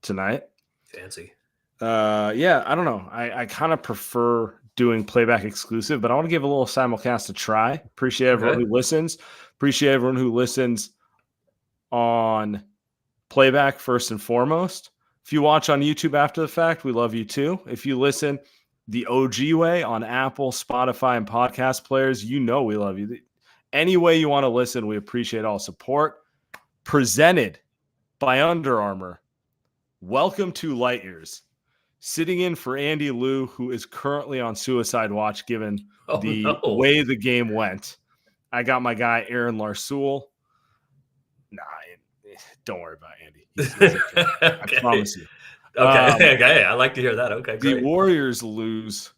tonight. Fancy. Yeah, I don't know. I kind of prefer doing playback exclusive, but I want to give a little simulcast a try. Appreciate everyone who listens. Appreciate everyone who listens on playback first and foremost. If you watch on YouTube after the fact, we love you too. If you listen the OG way on Apple, Spotify, and podcast players, you know we love you. Any way you want to listen, we appreciate all support. Presented by Under Armour. Welcome to Light Years. Sitting in for Andy Liu, who is currently on suicide watch given way the game went. I got my guy, Aaron Larsoul. Nah, don't worry about Andy. He's okay. I promise you. Okay, I like to hear that. Okay, great. The Warriors lose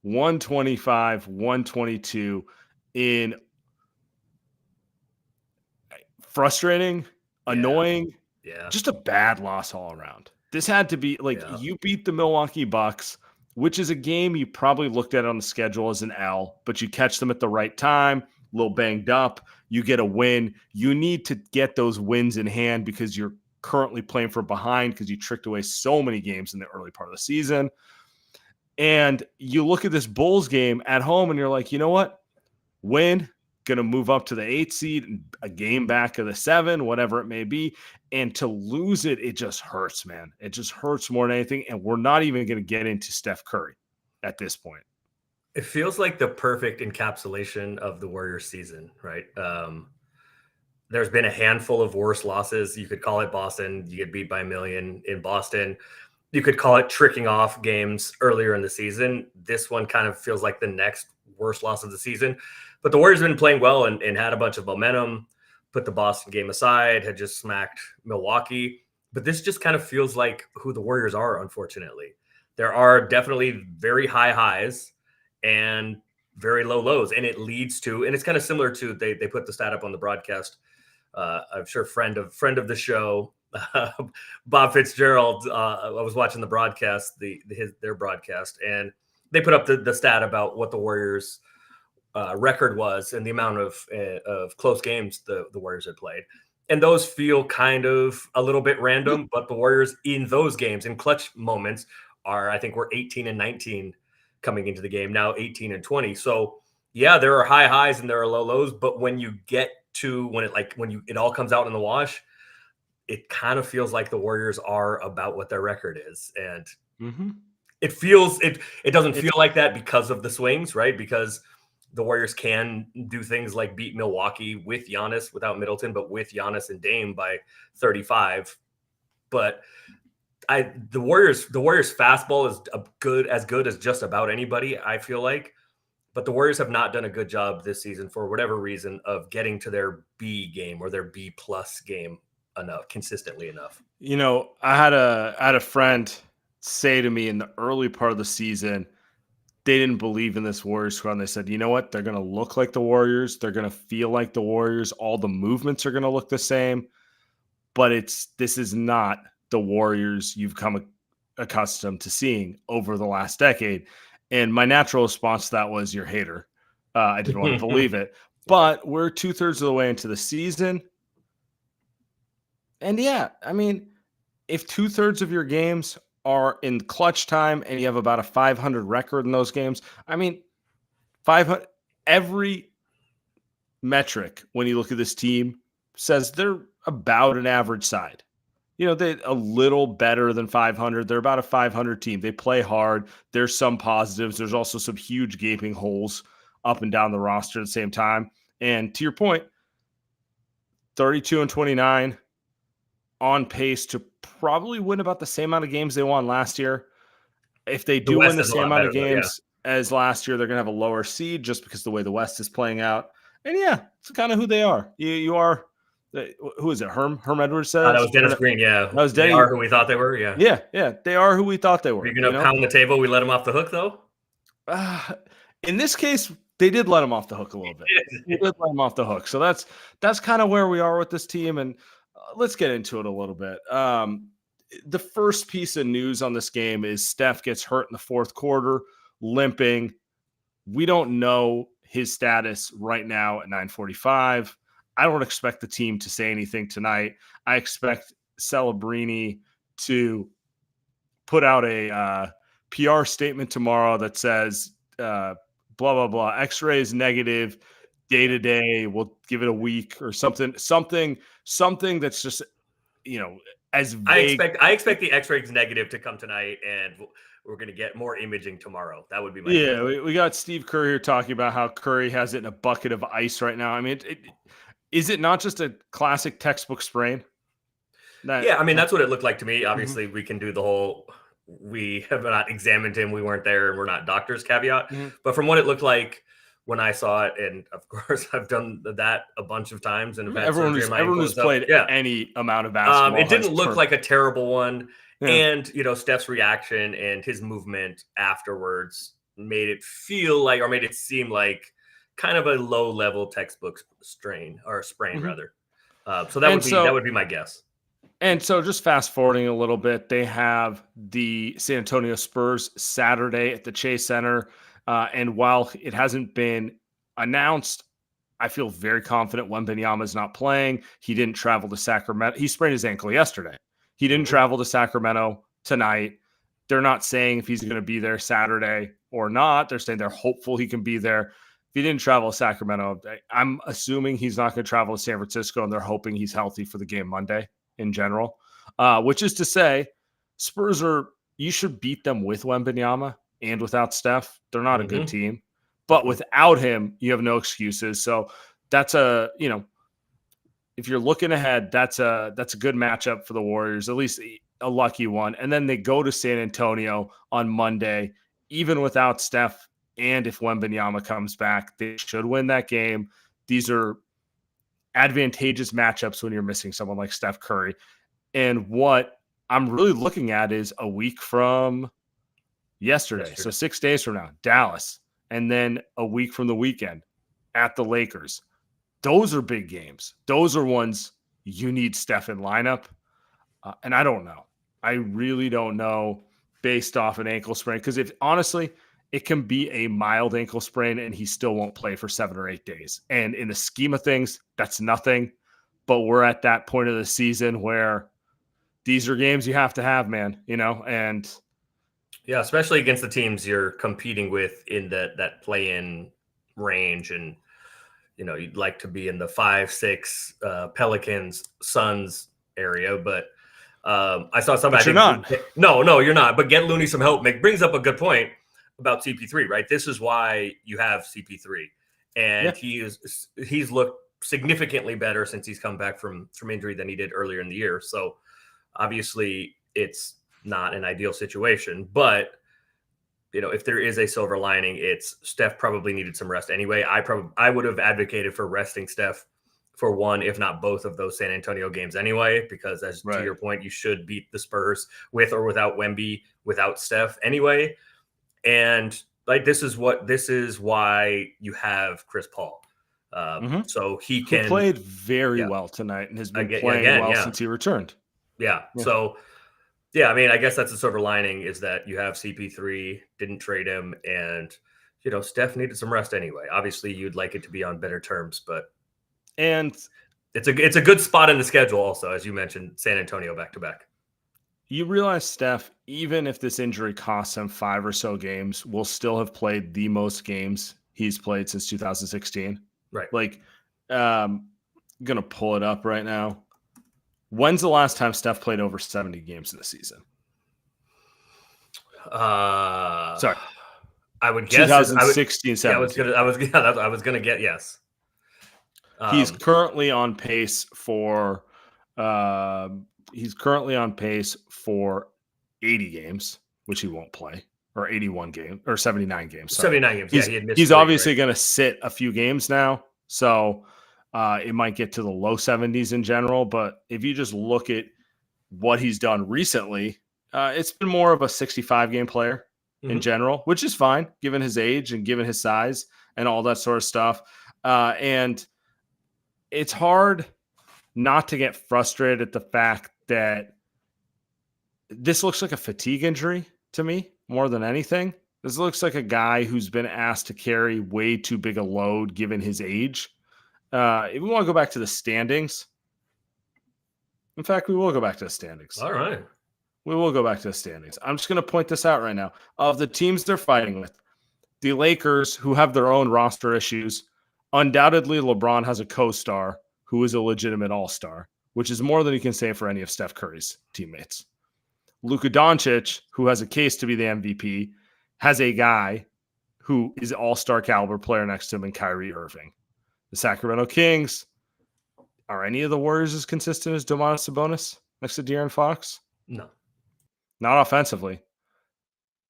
125-122 in frustrating, annoying, just a bad loss all around. This had to be you beat the Milwaukee Bucks, which is a game you probably looked at on the schedule as an L, but you catch them at the right time, a little banged up, you get a win. You need to get those wins in hand because you're currently playing from behind because you tricked away so many games in the early part of the season. And you look at this Bulls game at home and you're like, you know what? Win, going to move up to the 8th seed, a game back of the 7, whatever it may be. And to lose it, it just hurts, man. It just hurts more than anything. And we're not even going to get into Steph Curry at this point. It feels like the perfect encapsulation of the Warriors season, right? There's been a handful of worse losses. You could call it Boston. You get beat by a million in Boston. You could call it tricking off games earlier in the season. This one kind of feels like the next worst loss of the season. But the Warriors have been playing well and had a bunch of momentum, put the Boston game aside, had just smacked Milwaukee. But this just kind of feels like who the Warriors are, unfortunately. There are definitely very high highs and very low lows. And it leads to, and it's kind of similar to, they put the stat up on the broadcast. I'm sure friend of the show, Bob Fitzgerald. I was watching the broadcast, their broadcast, and they put up the stat about what the Warriors' record was and the amount of close games the Warriors had played. And those feel kind of a little bit random, but the Warriors in those games, in clutch moments, I think we're 18-19 coming into the game, now 18-20. So yeah, there are high highs and there are low lows, but when you get to when it all comes out in the wash, it kind of feels like the Warriors are about what their record is. And it doesn't feel like that because of the swings, right? Because the Warriors can do things like beat Milwaukee with Giannis, without Middleton, but with Giannis and Dame by 35. But the Warriors fastball is as good as just about anybody, I feel like. But the Warriors have not done a good job this season, for whatever reason, of getting to their B game or their B plus game consistently enough. You know, I had a friend say to me in the early part of the season, they didn't believe in this Warriors squad. And they said, you know what? They're going to look like the Warriors. They're going to feel like the Warriors. All the movements are going to look the same. But this is not the Warriors you've come accustomed to seeing over the last decade. And my natural response to that was, you're a hater. I didn't want to believe it. But we're 2/3 of the way into the season. And yeah, I mean, if 2/3 of your games are in clutch time and you have about a 500 record in those games, I mean, 500, every metric when you look at this team says they're about an average side. You know, they're a little better than 500. They're about a 500 team. They play hard. There's some positives. There's also some huge gaping holes up and down the roster at the same time. And to your point, 32-29, on pace to probably win about the same amount of games they won last year. If they do win the same amount of games as last year, they're going to have a lower seed just because the way the West is playing out. And yeah, it's kind of who they are. You are. Who is it? Herm Edwards said that was Dennis Green. Yeah, that was Denny. They are who we thought they were. Yeah. They are who we thought they were. Are you going to pound the table? We let them off the hook, though. In this case, they did let him off the hook a little bit. They did let him off the hook. So that's kind of where we are with this team. And let's get into it a little bit. The first piece of news on this game is Steph gets hurt in the fourth quarter, limping. We don't know his status right now at 9:45. I don't expect the team to say anything tonight. I expect Celebrini to put out a PR statement tomorrow that says blah, blah, blah. X-ray is negative day to day. We'll give it a week or something that's just, as vague. I expect the X-rays negative to come tonight, and we're going to get more imaging tomorrow. That would be my guess. We got Steve Curry here talking about how Curry has it in a bucket of ice right now. I mean, is it not just a classic textbook sprain? I mean, that's what it looked like to me. Obviously, we can do the whole we have not examined him, we weren't there, and we're not doctors caveat. But from what it looked like when I saw it, and of course I've done that a bunch of times, and everyone who's played any amount of basketball. It didn't look like a terrible one. And Steph's reaction and his movement afterwards made it feel like, or made it seem like, kind of a low level textbook sprain rather. So that would be my guess. And so just fast forwarding a little bit, they have the San Antonio Spurs Saturday at the Chase Center. And while it hasn't been announced, I feel very confident Wembanyama is not playing. He didn't travel to Sacramento. He sprained his ankle yesterday. He didn't travel to Sacramento tonight. They're not saying if he's going to be there Saturday or not. They're saying they're hopeful he can be there. If he didn't travel to Sacramento, I'm assuming he's not going to travel to San Francisco, and they're hoping he's healthy for the game Monday in general, which is to say Spurs you should beat them with Wembanyama and without Steph. They're not a good team, but without him, you have no excuses. So that's if you're looking ahead, that's a good matchup for the Warriors, at least a lucky one. And then they go to San Antonio on Monday, even without Steph. And if Wembanyama comes back, they should win that game. These are advantageous matchups when you're missing someone like Steph Curry. And what I'm really looking at is a week from yesterday. So 6 days from now, Dallas. And then a week from the weekend at the Lakers. Those are big games. Those are ones you need Steph in lineup. And I don't know. I really don't know based off an ankle sprain. Because honestly, it can be a mild ankle sprain and he still won't play for 7 or 8 days. And in the scheme of things, that's nothing. But we're at that point of the season where these are games you have to have, man, and yeah, especially against the teams you're competing with in that play-in range. And, you'd like to be in the 5-6 Pelicans, Suns area, but I saw somebody. But you're not. No, you're not. But get Looney some help. Brings up a good point about CP3, right? This is why you have CP3, and he's looked significantly better since he's come back from injury than he did earlier in the year. So obviously it's not an ideal situation, but if there is a silver lining, it's Steph probably needed some rest anyway. I would have advocated for resting Steph for one, if not both of those San Antonio games anyway, because to your point, you should beat the Spurs with or without Wemby, without Steph anyway. And this is why you have Chris Paul. So he played very well tonight and has been playing since he returned. Yeah. So, I mean, I guess that's the silver lining is that you have CP3, didn't trade him, and Steph needed some rest anyway. Obviously, you'd like it to be on better terms, but it's a good spot in the schedule. Also, as you mentioned, San Antonio back to back. You realize Steph, even if this injury costs him 5 or so games, will still have played the most games he's played since 2016. Right. I'm going to pull it up right now. When's the last time Steph played over 70 games in the season? Sorry. I would guess 2016, 17. I was going to get yes. He's currently on pace for 80 games, which he won't play, or 81 games, or 79 games. Sorry. 79 games. He's obviously going to sit a few games now, so it might get to the low 70s in general. But if you just look at what he's done recently, it's been more of a 65-game player in general, which is fine given his age and given his size and all that sort of stuff. And it's hard not to get frustrated at the fact that this looks like a fatigue injury to me more than anything. This looks like a guy who's been asked to carry way too big a load given his age. If we want to go back to the standings, In fact, we will go back to the standings. All right. We will go back to the standings. I'm just going to point this out right now. Of the teams they're fighting with, the Lakers, who have their own roster issues, undoubtedly LeBron has a co-star who is a legitimate all-star, which is more than you can say for any of Steph Curry's teammates. Luka Doncic, who has a case to be the MVP, has a guy who is an all-star caliber player next to him in Kyrie Irving. The Sacramento Kings, are any of the Warriors as consistent as Domantas Sabonis next to De'Aaron Fox? No. Not offensively.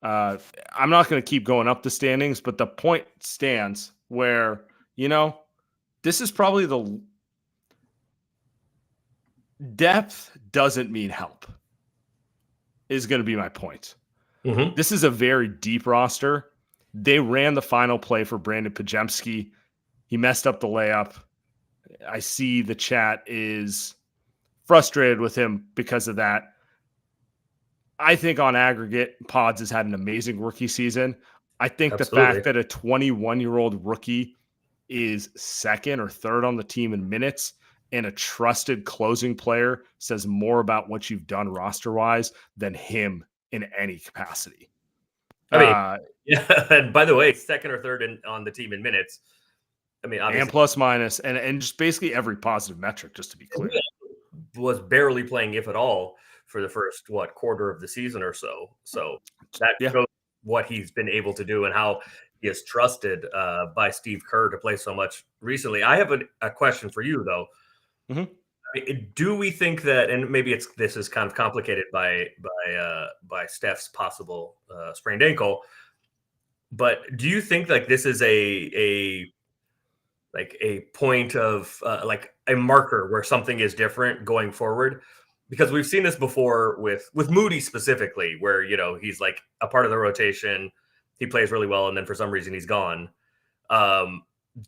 I'm not going to keep going up the standings, but the point stands where, this is probably the depth doesn't mean help is going to be my point. Mm-hmm. This is a very deep roster. They ran the final play for Brandon Pajemski. He messed up the layup. I see the chat is frustrated with him because of that. I think on aggregate, Pods has had an amazing rookie season. I think Absolutely. The fact that a 21-year-old rookie is second or third on the team in minutes and a trusted closing player says more about what you've done roster-wise than him in any capacity. I mean, yeah. And by the way, second or third on the team in minutes. I mean, obviously, and plus minus, and just basically every positive metric, just to be clear. Was barely playing, if at all, for the first quarter of the season or so. So that shows what he's been able to do and how he is trusted by Steve Kerr to play so much recently. I have a question for you though. Mm-hmm. I mean, do we think that, and maybe this is kind of complicated by Steph's possible sprained ankle, but do you think like this is a point of like a marker where something is different going forward? Because we've seen this before with Moody specifically, where, he's like a part of the rotation, he plays really well, and then for some reason he's gone.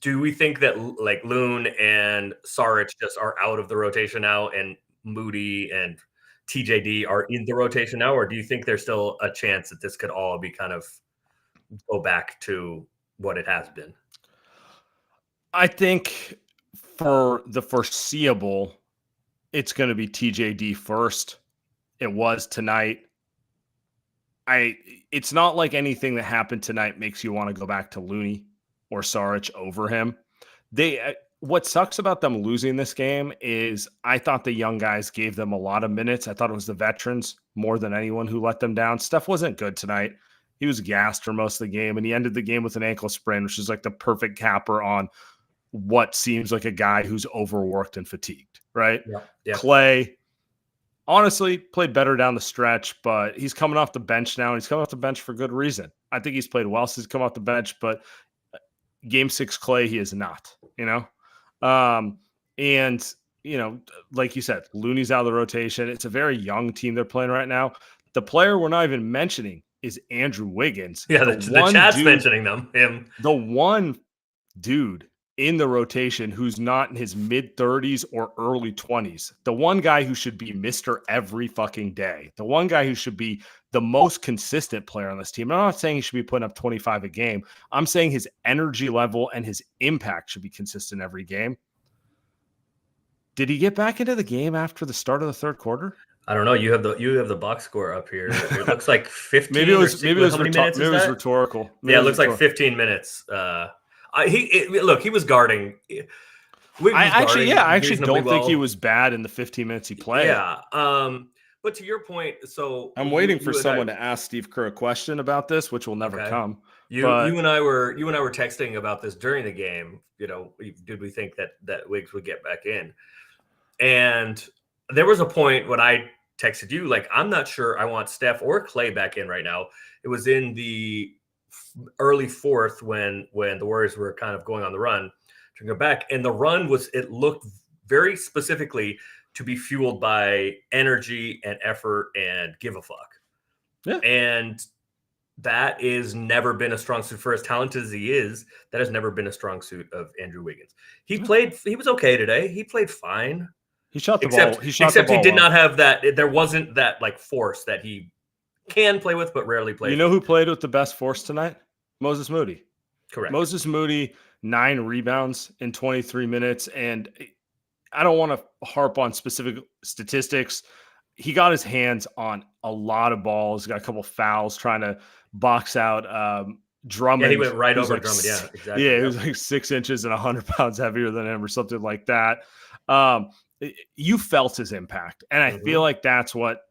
Do we think that like Loon and Saric just are out of the rotation now, and Moody and TJD are in the rotation now, or do you think there's still a chance that this could all be kind of go back to what it has been? I think for the foreseeable, it's going to be TJD first. It was tonight. It's not like anything that happened tonight makes you want to go back to Looney or Saric over him. What sucks about them losing this game is I thought the young guys gave them a lot of minutes. I thought it was the veterans more than anyone who let them down. Steph wasn't good tonight. He was gassed for most of the game, and he ended the game with an ankle sprain, which is like the perfect capper on what seems like a guy who's overworked and fatigued, right? Yeah. Clay, honestly, played better down the stretch, but he's coming off the bench now, and he's coming off the bench for good reason. I think he's played well since he's come off the bench, but Game 6 Clay, he is not, and, like you said, Looney's out of the rotation. It's a very young team they're playing right now. The player we're not even mentioning is Andrew Wiggins. Yeah, the chat's mentioning him. The one dude in the rotation who's not in his mid-30s or early 20s. The one guy who should be Mr. every fucking day. The one guy who should be the most consistent player on this team. I'm not saying he should be putting up 25 a game. I'm saying his energy level and his impact should be consistent every game. Did he get back into the game after the start of the third quarter? I don't know. You have the box score up here. It looks like 15. Maybe it was rhetorical. It looks like 15 minutes. He was guarding. I actually don't think he was bad in the 15 minutes he played. Yeah. But to your point, so I'm waiting for someone to ask Steve Kerr a question about this, which will never come. You and I were texting about this during the game. Did we think that Wiggs would get back in? And there was a point when I texted you, like, I'm not sure I want Steph or Clay back in right now. It was in the early fourth when the Warriors were kind of going on the run to go back. And the run it looked very specifically to be fueled by energy and effort and give a fuck. Yeah. And that is never been a strong suit for as talented as he is. That has never been a strong suit of Andrew Wiggins. He was okay today. He played fine. He shot the ball. Except he did not have that. There wasn't that like force that he can play with, but rarely plays. You know who played with the best force tonight? Moses Moody. Correct. Moses Moody, 9 rebounds in 23 minutes. And I don't want to harp on specific statistics. He got his hands on a lot of balls, got a couple fouls trying to box out Drummond. Yeah, he went right over Drummond. Yeah, exactly. Yeah, he was like 6 inches and 100 pounds heavier than him or something like that. You felt his impact. And I feel like that's what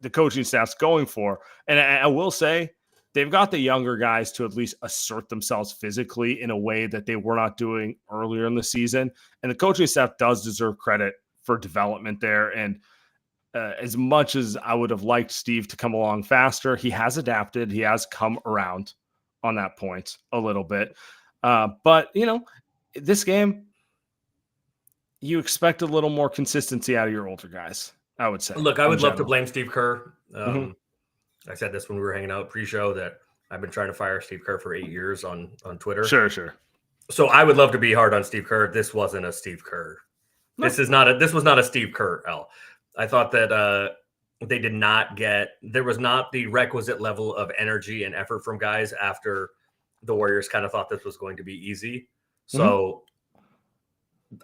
the coaching staff's going for. And I will say, they've got the younger guys to at least assert themselves physically in a way that they were not doing earlier in the season. And the coaching staff does deserve credit for development there. And as much as I would have liked Steve to come along faster, he has adapted. He has come around on that point a little bit. But, this game, you expect a little more consistency out of your older guys, I would say. Look, I would love to blame Steve Kerr. I said this when we were hanging out pre-show that I've been trying to fire Steve Kerr for 8 years on Twitter. Sure. So I would love to be hard on Steve Kerr. This wasn't a Steve Kerr. No. This was not a Steve Kerr L. I thought that there was not the requisite level of energy and effort from guys after the Warriors kind of thought this was going to be easy. So,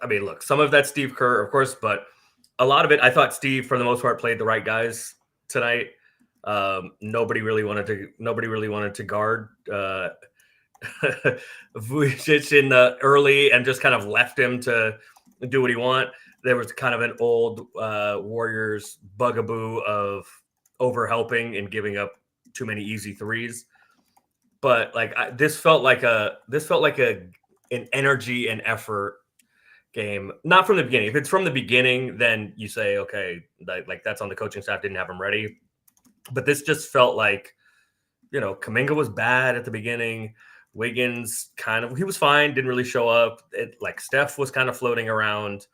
I mean, look, some of that's Steve Kerr, of course, but a lot of it, I thought Steve, for the most part, played the right guys tonight. Nobody really wanted to guard Vujicic in the early and just kind of left him to do what he want. There was kind of an old Warriors bugaboo of overhelping and giving up too many easy threes. But this felt like an energy and effort game, not from the beginning. If it's from the beginning, then you say, okay, like that's on the coaching staff, didn't have them ready. But this just felt like, Kuminga was bad at the beginning. Wiggins he was fine, didn't really show up. Steph was kind of floating around.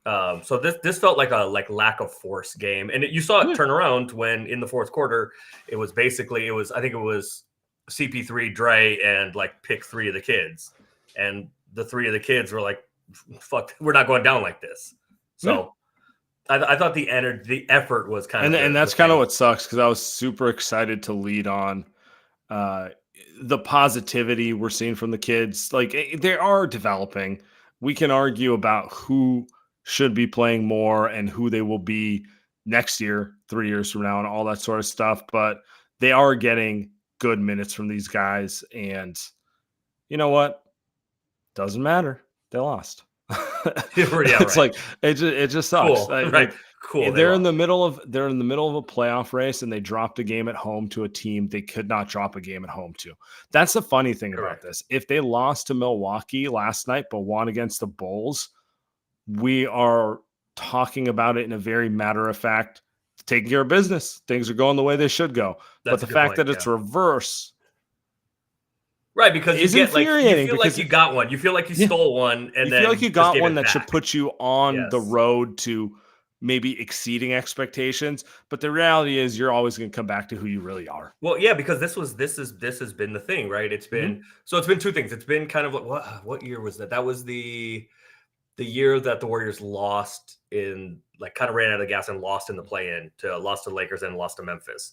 So this felt like a lack of force game, and you saw it turn around when in the fourth quarter it was CP3, Dre, and pick 3 of the kids, and the 3 of the kids were like, "Fuck, we're not going down like this." So I thought the effort was kind of, and that's kind of what sucks, because I was super excited to lead on the positivity we're seeing from the kids. They are developing. We can argue about who should be playing more and who they will be next year, 3 years from now, and all that sort of stuff. But they are getting good minutes from these guys. And you know what? Doesn't matter. They lost. It's right. It just sucks. Cool. Right. Cool. They're in the middle of a playoff race, and they dropped a game at home to a team they could not drop a game at home to. That's the funny thing about this. If they lost to Milwaukee last night but won against the Bulls, we are talking about it in a very matter-of-fact, taking care of business. Things are going the way they should go. But the fact that it's reverse, right? Because you feel like you got one. You feel like you stole one, and then you feel like you got one that should put you on the road to maybe exceeding expectations. But the reality is, you're always going to come back to who you really are. Well, yeah, because this has been the thing, right? It's been it's been 2 things. It's been kind of what year was that? That was the year that the Warriors lost in kind of ran out of gas and lost in the play-in lost to Lakers and lost to Memphis.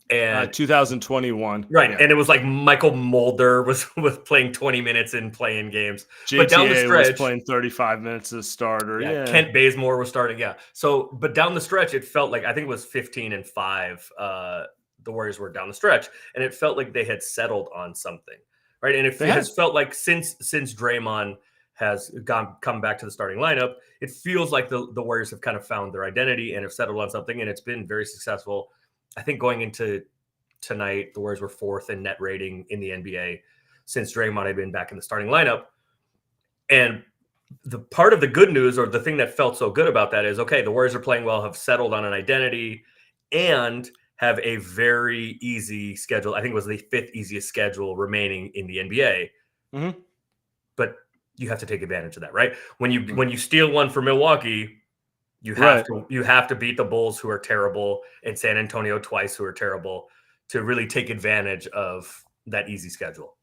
And 2021. Right. Yeah. And it was Michael Mulder was playing 20 minutes in play-in games. JTA but down the stretch, was playing 35 minutes as starter. Yeah. Kent Bazemore was starting. Yeah. So, but down the stretch, it felt like, I think it was 15-5. The Warriors were down the stretch, and it felt like they had settled on something. Right. And it has felt like since Draymond has come back to the starting lineup, it feels like the Warriors have kind of found their identity and have settled on something, and it's been very successful. I think going into tonight, the Warriors were 4th in net rating in the NBA since Draymond had been back in the starting lineup. And the part of the good news, or the thing that felt so good about that, is, okay, the Warriors are playing well, have settled on an identity, and have a very easy schedule. I think it was the 5th easiest schedule remaining in the NBA. Mm-hmm. But you have to take advantage of that, right? When you steal one for Milwaukee, you have to beat the Bulls, who are terrible, and San Antonio twice, who are terrible, to really take advantage of that easy schedule.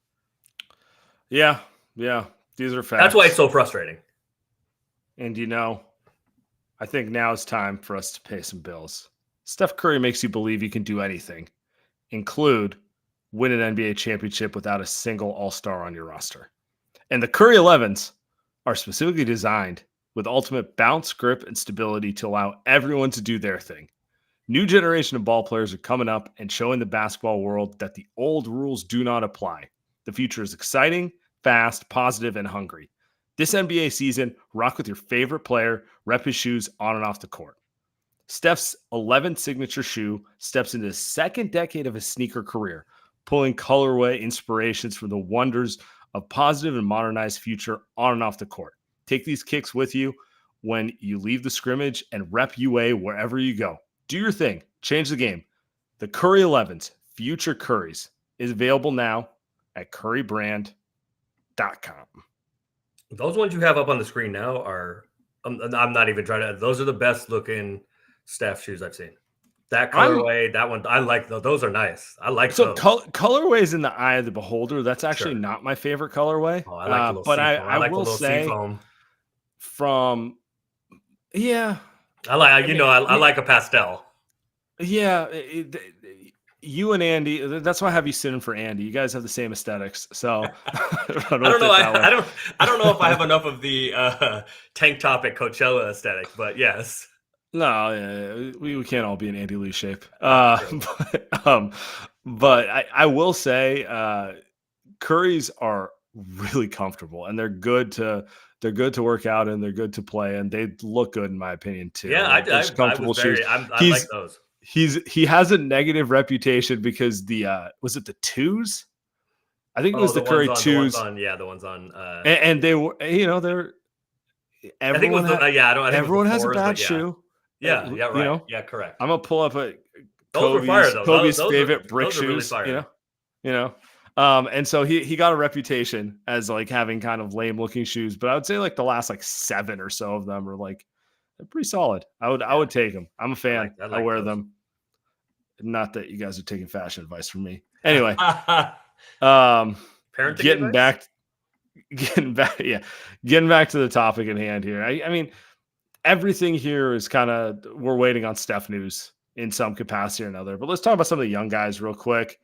Yeah. These are facts. That's why it's so frustrating. And I think now is time for us to pay some bills. Steph Curry makes you believe you can do anything, include win an NBA championship without a single all-star on your roster. And the Curry 11s are specifically designed with ultimate bounce, grip, and stability to allow everyone to do their thing. New generation of ball players are coming up and showing the basketball world that the old rules do not apply. The future is exciting, fast, positive, and hungry. This NBA season, rock with your favorite player, rep his shoes on and off the court. Steph's 11th signature shoe steps into the second decade of his sneaker career, pulling colorway inspirations from the wonders of positive and modernized future on and off the court. Take these kicks with you when you leave the scrimmage and rep UA wherever you go. Do your thing. Change the game. The Curry 11s, Future Curries, is available now at currybrand.com. Those ones you have up on the screen now are, I'm not even trying to, those are the best looking Steph shoes I've seen. That colorway, that one, I like those. Those are nice. I like those. Colorway is in the eye of the beholder. That's actually not my favorite colorway. Oh, I like the little I will say from, yeah. I like a pastel. Yeah. You and Andy, that's why I have you sitting for Andy. You guys have the same aesthetics. So I don't know. I don't know if I have enough of the tank top at Coachella aesthetic, but yes. No, we can't all be in Andy Lee shape. But I will say Currys are really comfortable and they're good to work out and they're good to play and they look good in my opinion too. Yeah, I like those. He has a negative reputation because was it the twos? I think it was the Curry twos. The ones on. And they were, they're. Everyone has a bad shoe. Yeah, right. Correct. I'm gonna pull up Kobe's favorite brick shoes. Really and so he got a reputation as like having kind of lame looking shoes, but I would say like the last like 7 or so of them are like they're pretty solid. I would take them. I'm a fan. I wear them. Not that you guys are taking fashion advice from me. Anyway, getting back to the topic at hand here. I mean, everything here is kind of we're waiting on Steph news in some capacity or another. But let's talk about some of the young guys real quick.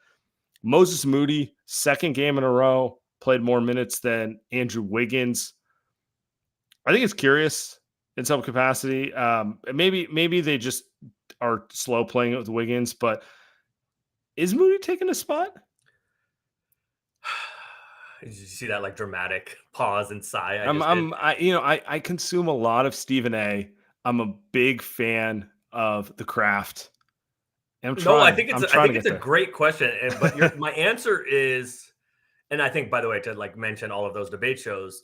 Moses Moody, second game in a row, played more minutes than Andrew Wiggins. I think it's curious in some capacity. Maybe they just are slow playing it with Wiggins, but is Moody taking a spot? Did you see that like dramatic pause and sigh? I consume a lot of Stephen A. I'm a big fan of the craft. I think it's a great question, but my answer is, and I think by the way to like mention all of those debate shows,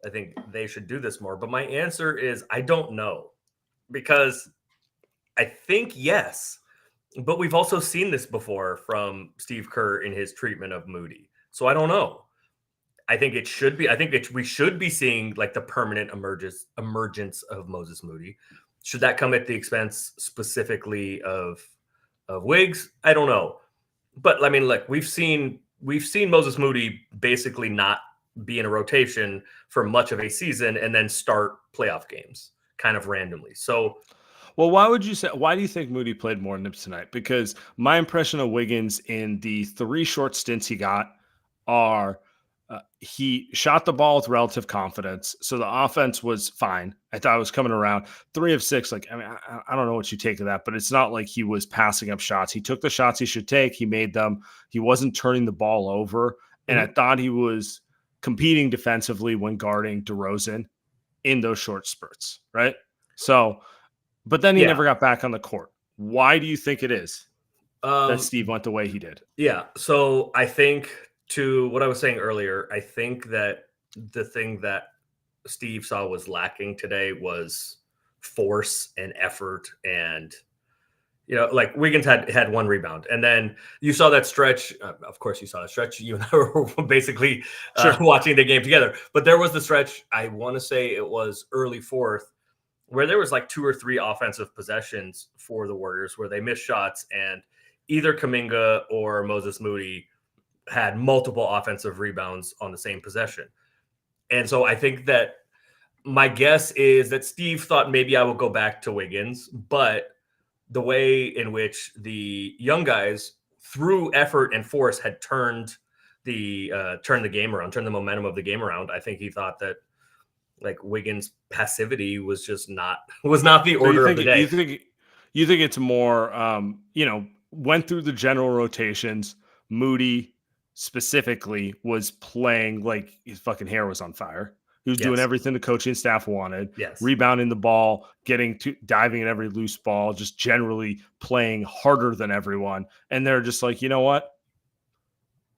I think they should do this more. But my answer is I don't know because I think yes, but we've also seen this before from Steve Kerr in his treatment of Moody, so I don't know. I think it should be. I think we should be seeing like the permanent emergence of Moses Moody. Should that come at the expense specifically of Wiggs? I don't know, but I mean, like we've seen Moses Moody basically not be in a rotation for much of a season and then start playoff games kind of randomly. So, well, why do you think Moody played more nips tonight? Because my impression of Wiggins in the 3 short stints he got are. He shot the ball with relative confidence. So the offense was fine. I thought it was coming around 3 of 6. Like, I mean, I don't know what you take of that, but it's not like he was passing up shots. He took the shots he should take. He made them. He wasn't turning the ball over. And I thought he was competing defensively when guarding DeRozan in those short spurts. Right. So, but then he never got back on the court. Why do you think it is that Steve went the way he did? Yeah. So I think, to what I was saying earlier, I think that the thing that Steve saw was lacking today was force and effort. And, like Wiggins had 1 rebound. And then you saw that stretch. Of course, you saw that stretch. You and I were basically watching the game together. But there was the stretch, I want to say it was early 4th, where there was like 2 or 3 offensive possessions for the Warriors where they missed shots. And either Kuminga or Moses Moody had multiple offensive rebounds on the same possession. And so I think that my guess is that Steve thought maybe I will go back to Wiggins, but the way in which the young guys through effort and force had turned the game around, turned the momentum of the game around, I think he thought that like Wiggins' passivity was just not the So order of the day. You think it's more, went through the general rotations. Moody specifically was playing like his fucking hair was on fire. He was doing everything the coaching staff wanted, rebounding the ball, diving at every loose ball, just generally playing harder than everyone. And they're just like, you know what?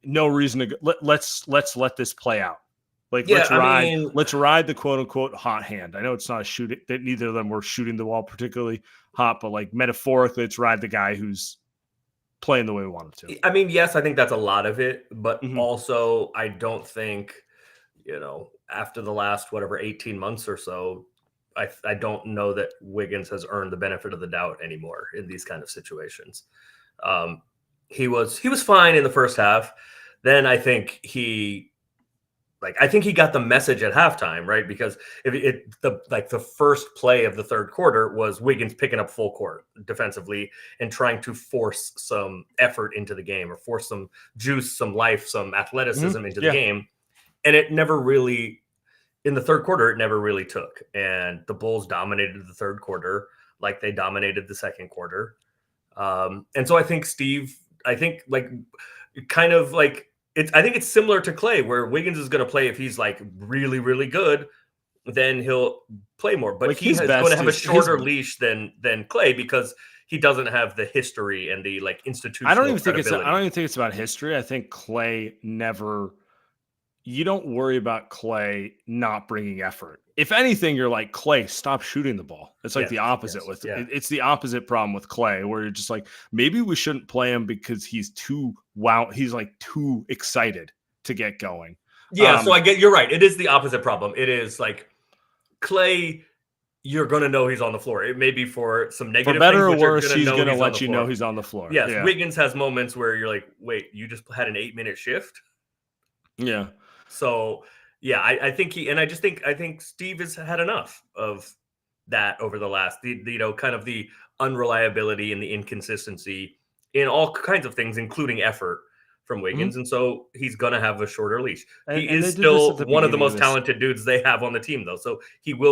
No reason to go. Let's let this play out. Like, let's ride the quote unquote hot hand. I know it's not a shooting that neither of them were shooting the ball particularly hot, but like metaphorically, let's ride the guy who's playing the way we want him to. I mean, yes, I think that's a lot of it, but also I don't think, after the last 18 months or so, I don't know that Wiggins has earned the benefit of the doubt anymore in these kind of situations. He was fine in the first half. Then I think he got the message at halftime, right? Because the first play of the third quarter was Wiggins picking up full court defensively and trying to force some effort into the game, or force some juice, some life, some athleticism into the game. And it never really, in the third quarter, it never really took. And the Bulls dominated the third quarter like they dominated the second quarter. And so I think I think it's similar to Clay, where Wiggins is going to play if he's like really, really good, then he'll play more. But he's going to have a shorter leash than Clay, because he doesn't have the history and the institutional. I don't even think it's about history. I think Clay never. You don't worry about Clay not bringing effort. If anything, you're like, Clay, stop shooting the ball. It's like the opposite it's the opposite problem with Clay, where you're just like, maybe we shouldn't play him because he's too excited to get going. Yeah, so you're right. It is the opposite problem. It is like Clay, you're going to know he's on the floor. It may be for some negative for better things, or worse, he's going to let you know he's on the floor. Yes, yeah. Wiggins has moments where you're like, wait, you just had an 8-minute shift? Yeah. So, yeah, I think Steve has had enough of that over the last, kind of the unreliability and the inconsistency in all kinds of things, including effort from Wiggins. And so he's going to have a shorter leash. He is still one of the most talented dudes they have on the team, though. So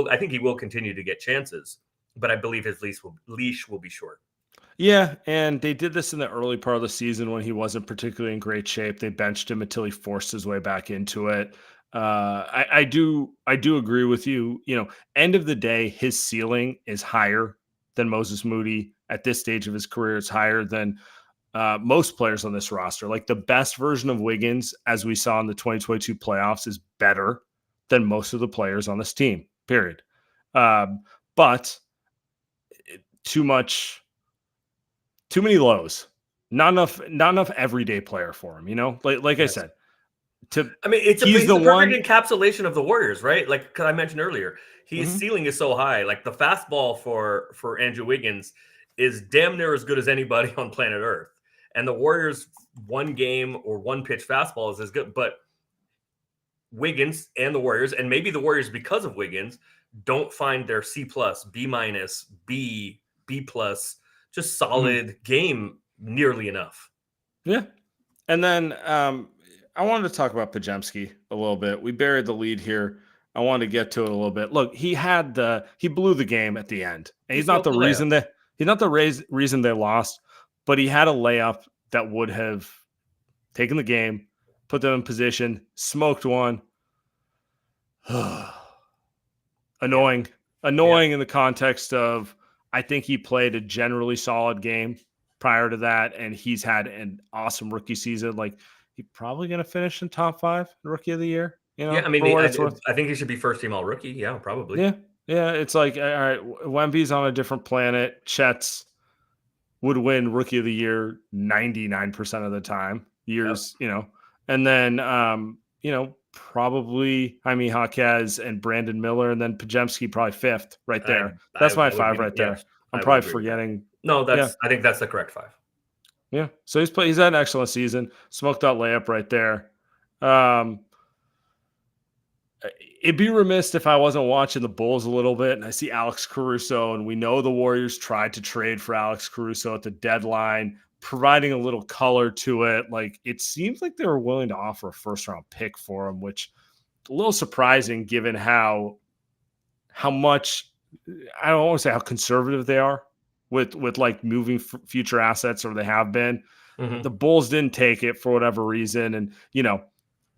I think he will continue to get chances, but I believe his leash will be short. Yeah, and they did this in the early part of the season when he wasn't particularly in great shape. They benched him until he forced his way back into it. I do agree with you. End of the day, his ceiling is higher than Moses Moody at this stage of his career. It's higher than most players on this roster. Like, the best version of Wiggins, as we saw in the 2022 playoffs, is better than most of the players on this team, period. But too many lows, not enough everyday player for him, like I said, it's the perfect encapsulation of the Warriors, right? Like I mentioned earlier, his ceiling is so high. Like, the fastball for Andrew Wiggins is damn near as good as anybody on planet Earth. And the Warriors' one game or one pitch fastball is as good, but Wiggins and the Warriors, and maybe the Warriors, because of Wiggins, don't find their C+, B-, B+, just solid game nearly enough. Yeah. And then I wanted to talk about Podziemski a little bit. We buried the lead here. I wanted to get to it a little bit. Look, he blew the game at the end. And he's not the reason they lost, but he had a layup that would have taken the game, put them in position, smoked one. Annoying in the context of, I think he played a generally solid game prior to that, and he's had an awesome rookie season. Like, he's probably going to finish in top 5 rookie of the year. I mean, I think he should be first team all rookie. Yeah, probably. Yeah. It's like, all right, Wemby's on a different planet. Chet's would win rookie of the year 99% of the time. And then probably Jaime Jaquez and Brandon Miller, and then Podziemski probably 5th right there. That's my 5 right there. I'm probably forgetting. No, I think that's the correct 5. Yeah. So he's had an excellent season. Smoked out layup right there. It'd be remiss if I wasn't watching the Bulls a little bit, and I see Alex Caruso, and we know the Warriors tried to trade for Alex Caruso at the deadline, providing a little color to it. Like, it seems like they were willing to offer a first-round pick for him, which a little surprising given how how much, I don't want to say how conservative they are with like moving future assets, or they have been. Mm-hmm. The Bulls didn't take it for whatever reason. And,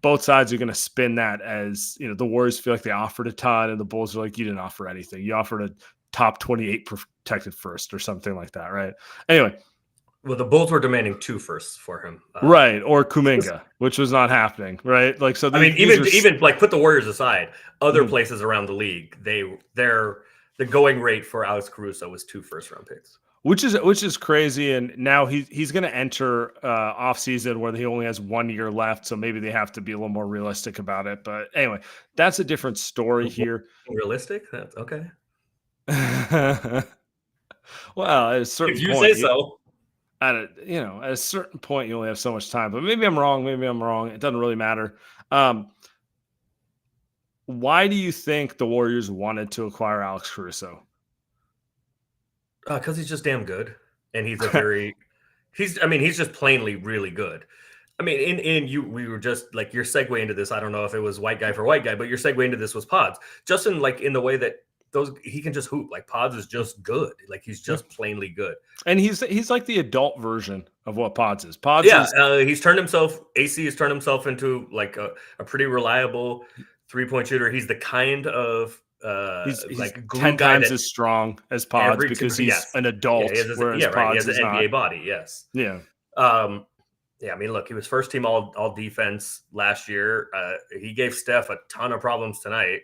both sides are going to spin that as, the Warriors feel like they offered a ton, and the Bulls are like, you didn't offer anything. You offered a top 28 protected first or something like that, right? Anyway. Well, the Bulls were demanding 2 firsts for him. Right, or Kuminga, which was not happening, right? Like, so even like put the Warriors aside, other places around the league, the going rate for Alex Caruso was 2 first-round picks. Which is crazy, and now he's going to enter off season where he only has 1 year left, so maybe they have to be a little more realistic about it. But anyway, that's a different story here. Realistic? That's okay. Well, at a certain if you point, say so. At a certain point, you only have so much time. But maybe I'm wrong. It doesn't really matter. Why do you think the Warriors wanted to acquire Alex Caruso? Because he's just damn good, and he's he's just plainly really good. I mean, we were just like, your segue into this. I don't know if it was white guy for white guy, but your segue into this was Pods. Justin, like, in the way that he can just hoop. Like, Pods is just good. Like, he's just plainly good. And he's like the adult version of what Pods is. He's turned himself. AC has turned himself into like a pretty reliable 3-point shooter. He's the kind of he's like 10 times as strong as Pods because he's an adult. Whereas Pods is an NBA not. body. Yes. Yeah. Yeah, I mean, look, he was first team all defense last year. He gave Steph a ton of problems tonight.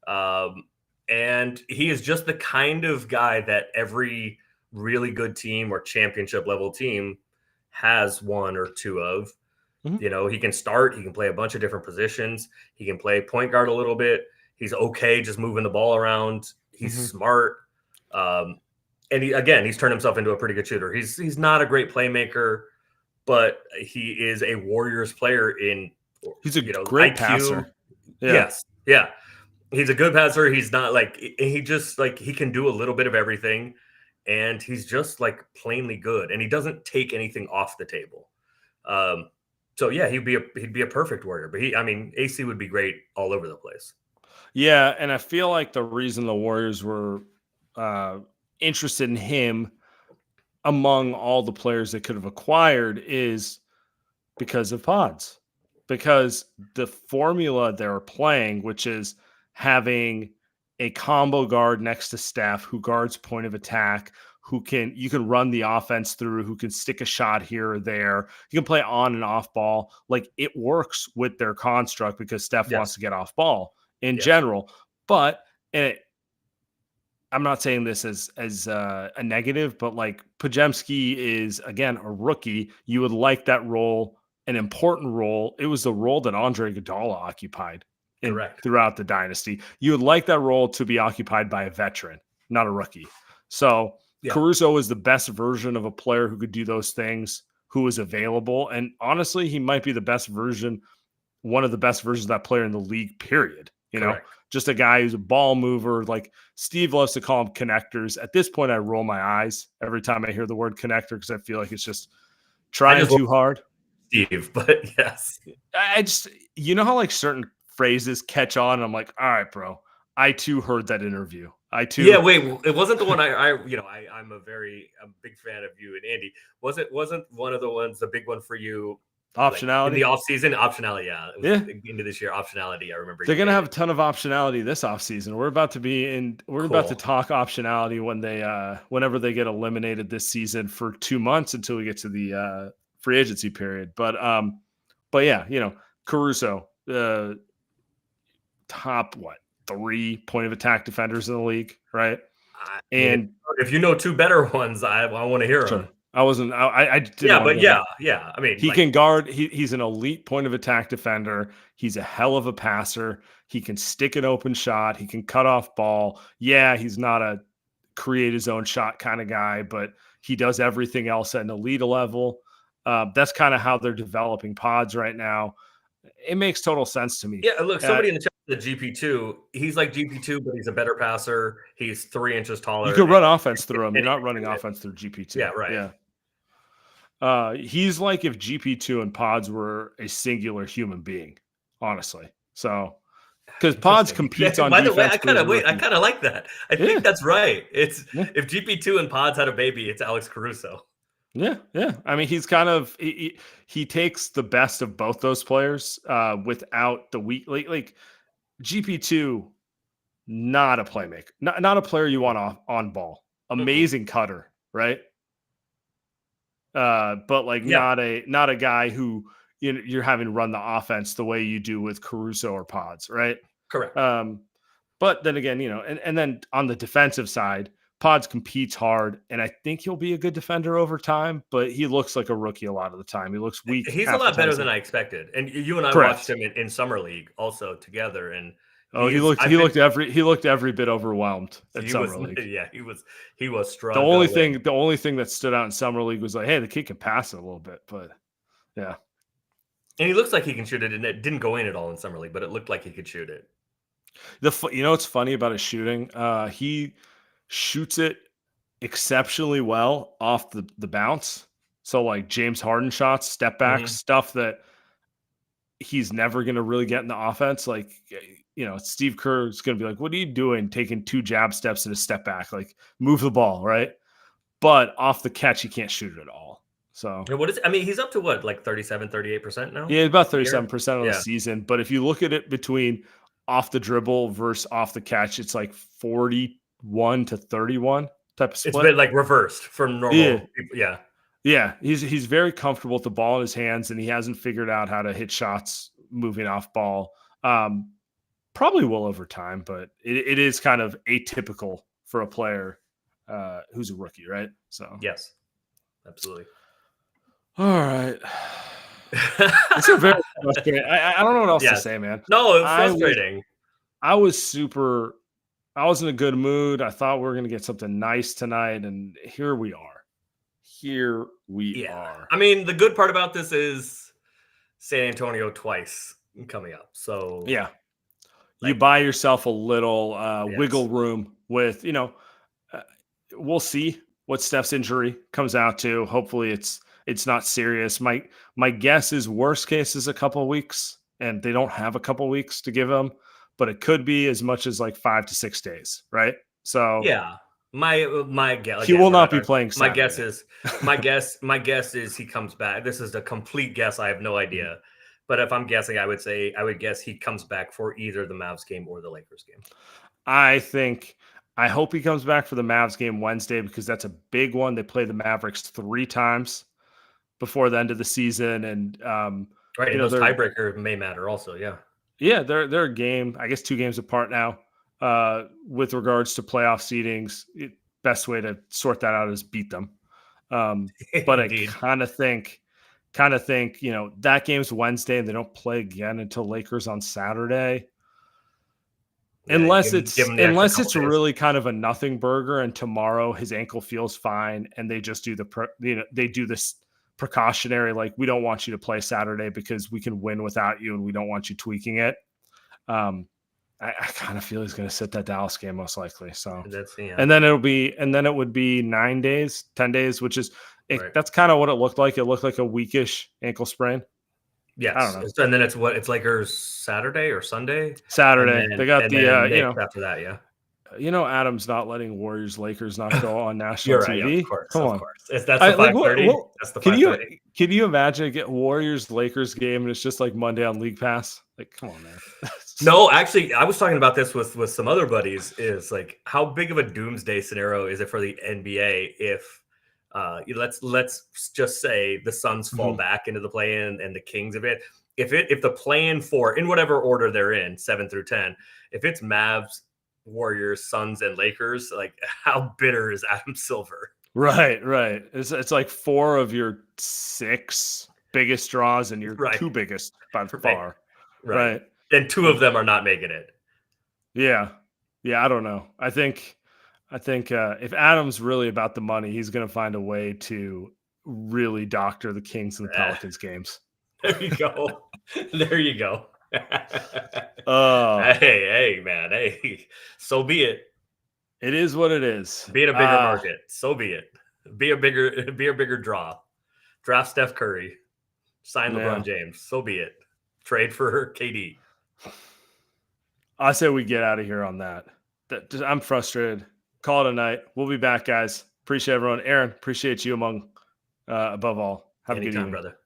And he is just the kind of guy that every really good team or championship level team has 1 or 2 of. Mm-hmm. He can start. He can play a bunch of different positions. He can play point guard a little bit. He's okay just moving the ball around. He's smart. And he's turned himself into a pretty good shooter. He's not a great playmaker, but he is a Warriors player he's a great IQ. Passer. Yeah. Yes. Yeah. He's a good passer. He's not like, he just like, he can do a little bit of everything, and he's just like plainly good, and he doesn't take anything off the table. So yeah, he'd be a perfect Warrior, but AC would be great all over the place. Yeah. And I feel like the reason the Warriors were interested in him among all the players they could have acquired is because of Pods, because the formula they're playing, which is having a combo guard next to Steph who guards point of attack, you can run the offense through, who can stick a shot here or there. You can play on and off ball. Like, it works with their construct because Steph wants to get off ball in general. But I'm not saying this as a negative, but like, Podziemski is, again, a rookie. You would like that role, an important role. It was the role that Andre Iguodala occupied throughout the dynasty. You would like that role to be occupied by a veteran, not a rookie. So Caruso is the best version of a player who could do those things, who is available. And honestly, he might be one of the best versions of that player in the league, period. Just a guy who's a ball mover. Like, Steve loves to call them connectors. At this point, I roll my eyes every time I hear the word connector because I feel like it's just trying too hard. Steve, but yes. I just, how like certain phrases catch on, and I'm like, all right, bro, I too heard that interview. Yeah, wait, it wasn't the one I'm a big fan of you and Andy. Wasn't one of the ones, the big one for you? Optionality in the offseason, optionality, into this year, optionality. I remember they're gonna have a ton of optionality this offseason. We're about to talk optionality whenever they get eliminated this season for 2 months until we get to the free agency period. But yeah, Caruso, top 3 point of attack defenders in the league, right? And if you know 2 better ones, I want to hear them. I wasn't. I didn't. Yeah. I mean, he can guard. He's an elite point of attack defender. He's a hell of a passer. He can stick an open shot. He can cut off ball. Yeah, he's not a create his own shot kind of guy, but he does everything else at an elite level. That's kind of how they're developing Pods right now. It makes total sense to me. Yeah, look, somebody in the chat said GP2. He's like GP2, but he's a better passer. He's 3 inches taller. You can run offense through him. You're not running offense through GP2. Yeah, right. Yeah. He's like if GP2 and Pods were a singular human being, honestly. So Because Pods competes on By the way, defense. I kind of like that. I think that's right. It's if GP2 and Pods had a baby, it's Alex Caruso. Yeah. I mean, he's kind of he takes the best of both those players without the weak. Like GP2, not a playmaker, not a player you want on ball. Amazing cutter, right? But like not a guy who you're having to run the offense the way you do with Caruso or Pods, right? Correct. But then again, and then on the defensive side, Pods competes hard, and I think he'll be a good defender over time, but he looks like a rookie a lot of the time. He looks weak. He's a lot better than I expected. And you and I watched him in Summer League also together. And he looked every bit overwhelmed at Summer League. Yeah, he was strong. The only thing that stood out in Summer League was like, hey, the kid can pass it a little bit, but yeah. And he looks like he can shoot it, and it didn't go in at all in Summer League, but it looked like he could shoot it. What's funny about his shooting? He shoots it exceptionally well off the bounce. So like James Harden shots, step back, stuff that he's never going to really get in the offense. Like, Steve Kerr is going to be like, what are you doing? Taking 2 jab steps and a step back, like move the ball. Right. But off the catch, he can't shoot it at all. So he's up to what, like 37-38% now? Yeah, about 37% on the season. But if you look at it between off the dribble versus off the catch, it's like 41-31 type of split. It's been like reversed from normal people. Yeah. He's very comfortable with the ball in his hands, and he hasn't figured out how to hit shots moving off ball. Probably will over time, but it is kind of atypical for a player who's a rookie, right? So yes, absolutely. All right. It's a very frustrating. I don't know what else to say, man. No, it's frustrating. I was in a good mood. I thought we were going to get something nice tonight, and here we are. I mean, the good part about this is San Antonio twice coming up. So yeah, you buy yourself a little wiggle room with, we'll see what Steph's injury comes out to. Hopefully it's not serious. My guess is worst case is a couple of weeks, and they don't have a couple of weeks to give him, but it could be as much as like 5 to 6 days, right? So yeah, my guess, he will not be playing Saturday. My guess is he comes back. This is a complete guess. I have no idea, but if I'm guessing, I would guess he comes back for either the Mavs game or the Lakers game. I hope he comes back for the Mavs game Wednesday, because that's a big one. They play the Mavericks 3 times before the end of the season, and right, and those tiebreakers may matter also. Yeah, they're a game, I guess 2 games apart now. With regards to playoff seedings, best way to sort that out is beat them. But I kind of think, that game's Wednesday, and they don't play again until Lakers on Saturday. Yeah, unless it's really kind of a nothing burger, and tomorrow his ankle feels fine, and they just do they do this precautionary, like, we don't want you to play Saturday because we can win without you, and we don't want you tweaking it. I kind of feel he's going to sit that Dallas game most likely. So, and then it would be 9 days, 10 days, which is that's kind of what it looked like. It looked like a weakish ankle sprain. Yes. I don't know. And then it's Lakers Saturday or Sunday. Saturday. Then, they got after that. Yeah. Adam's not letting Lakers not go on national TV. TV. Of course, Come on. That's the 5:30. That's the 5:30. Can you imagine get Lakers game and it's just like Monday on League Pass? Like, come on, man. No, actually, I was talking about this with some other buddies. Is like, how big of a doomsday scenario is it for the NBA if let's just say the Suns fall back into the play-in and the Kings of it. If the play-in for, in whatever order they're in, 7 through 10, if it's Mavs, Warriors, Suns, and Lakers, like, how bitter is Adam Silver? Right. It's like 4 of your 6 biggest draws and your 2 biggest by far. Right. And 2 of them are not making it. Yeah. I don't know. I think if Adam's really about the money, he's going to find a way to really doctor the Kings and the Pelicans games. There you go. Hey, man. Hey, so be it. It is what it is. Be in a bigger market. So be it. Be a bigger draw. Draft Steph Curry. Sign LeBron James. So be it. Trade for KD. I say we get out of here on that. I'm frustrated. Call it a night. We'll be back, guys. Appreciate everyone. Aaron, appreciate you above all. Have a good evening. Brother.